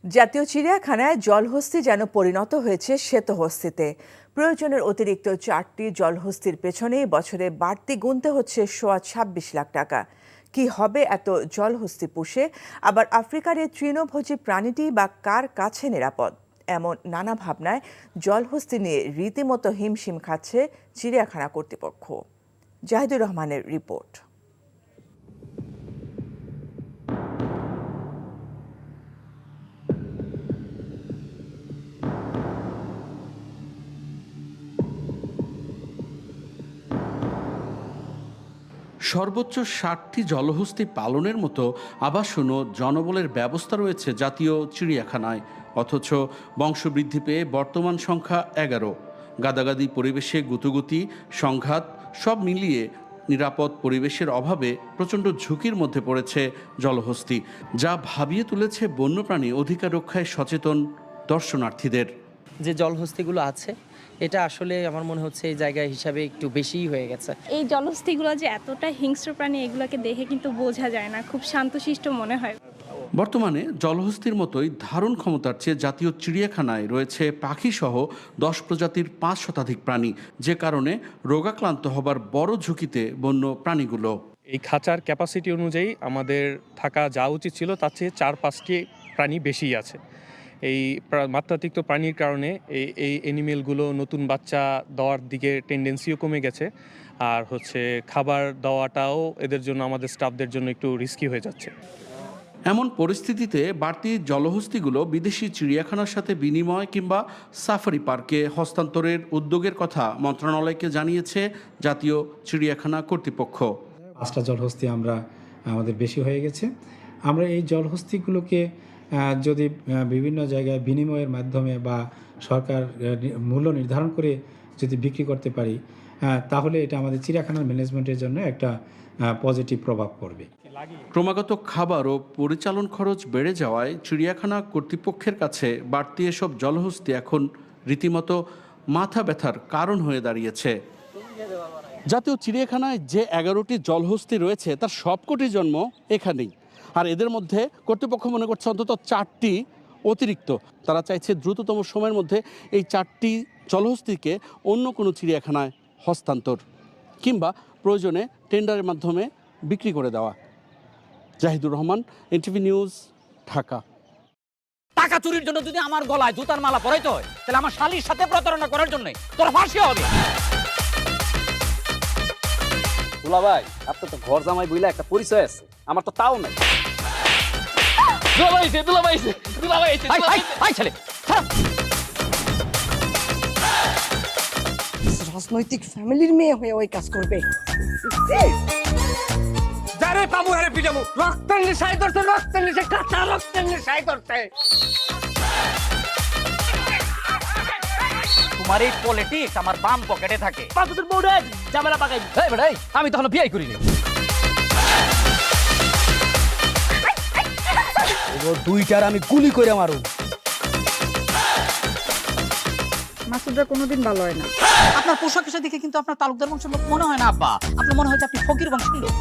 জাতীয় চিড়িয়াখানায় জলহস্তি যেন পরিণত হয়েছে শ্বেতহস্তিতে। প্রয়োজনের অতিরিক্ত 4টি জলহস্তির পেছনে বছরে বাড়তি গুনতে হচ্ছে সোয়া 26 লাখ টাকা। কি হবে এত জলহস্তি পুষে? আবার আফ্রিকার এই তৃণভোজী প্রাণীটি বা কার কাছে নিরাপদ? এমন নানা ভাবনায় জলহস্তি নিয়ে রীতিমতো হিমশিম খাচ্ছে চিড়িয়াখানা কর্তৃপক্ষ। জাহিদুর রহমানের রিপোর্ট। সর্বোচ্চ 60টি জলহস্তি পালনের মতো আবাসন ও জনবলের ব্যবস্থা রয়েছে জাতীয় চিড়িয়াখানায়, অথচ বংশবৃদ্ধি পেয়ে বর্তমান সংখ্যা 11। গাদাগাদি পরিবেশে গুতুগুতি, সংঘাত সব মিলিয়ে নিরাপদ পরিবেশের অভাবে প্রচণ্ড ঝুঁকির মধ্যে পড়েছে জলহস্তি, যা ভাবিয়ে তুলেছে বন্যপ্রাণী অধিকার রক্ষায় সচেতন দর্শনার্থীদের। যে জলহস্তিগুলো আছে এটা আসলে আমার মনে হচ্ছে এই জায়গা হিসাবে একটু বেশিই হয়ে গেছে। এই জলহস্তিগুলো যে এতটা হিংস্র প্রাণী এগুলোকে দেখে কিন্তু বোঝা যায় না, খুব শান্তশিষ্ট মনে হয়। বর্তমানে জলহস্তির মতোই ধারণ ক্ষমতার চেয়ে জাতীয় চিড়িয়াখানায় রয়েছে পাখিসহ 10 প্রজাতির 5 শতাধিক প্রাণী, যে কারণে রোগাক্রান্ত হবার বড় ঝুঁকিতে বন্য প্রাণীগুলো। এই খাঁচার ক্যাপাসিটি অনুযায়ী আমাদের থাকা যা উচিত ছিল তার চেয়ে 4-5টি প্রাণী বেশিই আছে। এই মাত্রাতিরিক্ত প্রাণীর কারণে এই অ্যানিমেলগুলো নতুন বাচ্চা দেওয়ার দিকে টেন্ডেন্সিও কমে গেছে, আর খাবার দেওয়াটাও এদের জন্য, আমাদের স্টাফদের জন্য একটু রিস্কি হয়ে যাচ্ছে। এমন পরিস্থিতিতে বাড়তি জলহস্তিগুলো বিদেশি চিড়িয়াখানার সাথে বিনিময় কিংবা সাফারি পার্কে হস্তান্তরের উদ্যোগের কথা মন্ত্রণালয়কে জানিয়েছে জাতীয় চিড়িয়াখানা কর্তৃপক্ষ। 5টা জলহস্তি আমাদের বেশি হয়ে গেছে। আমরা এই জলহস্তিগুলোকে যদি বিভিন্ন জায়গায় বিনিময়ের মাধ্যমে বা সরকার মূল্য নির্ধারণ করে যদি বিক্রি করতে পারি, তাহলে এটা আমাদের চিড়িয়াখানার ম্যানেজমেন্টের জন্য একটা পজিটিভ প্রভাব পড়বে। ক্রমাগত খাবার ও পরিচালন খরচ বেড়ে যাওয়ায় চিড়িয়াখানা কর্তৃপক্ষের কাছে বাড়তি এসব জলহস্তি এখন রীতিমতো মাথা ব্যথার কারণ হয়ে দাঁড়িয়েছে। জাতীয় চিড়িয়াখানায় যে 11টি জলহস্তি রয়েছে তার সবকটি জন্ম এখানেই, আর এদের মধ্যে কর্তৃপক্ষ মনে করছে অন্তত 4টি অতিরিক্ত। তারা চাইছে দ্রুততম সময়ের মধ্যে এই 4টি জলহস্তিকে অন্য কোনো চিড়িয়াখানায় হস্তান্তর কিংবা প্রয়োজনে টেন্ডারের মাধ্যমে বিক্রি করে দেওয়া। Jahidur Rahman, NTV news, Dhaka. টাকা চুরির জন্য যদি আমার গলায় জুতার মালা পরাইতে হয়, তাহলে আমার শালীর সাথে প্রতারণা করার জন্য তোর ফাঁসি হবে। দুলা ভাই, আপনার তো ঘর জামাই বইলা একটা পরিচয় আছে, আমার তো তাও নাই। রাজনৈতিক ফ্যামিলির মেয়ে হয়ে ওই কাজ করবে। যারে পাবো আরে পিটাবো, রক্তের নেশায় ধরছে, রক্তের নেশায়, কাঁচা রক্তের নেশায় ধরছে। তোমার এই পলিটিক্স আমার বাম পকেটে থাকে। বাতুদের বউরে ঝামেলা পাকাই। এই বেটাই, আমি তখন বিয়ে করিনি। দুইটার আমি গুলি করে মারু। মাসুদরা কোনোদিন ভালো হয় না। আপনার পোশাক আশাক দেখে কিন্তু আপনার তালুকদার বংশের লোক মনে হয় না আব্বা, আপনার মনে হয় যে আপনি ফকির বংশের লোক।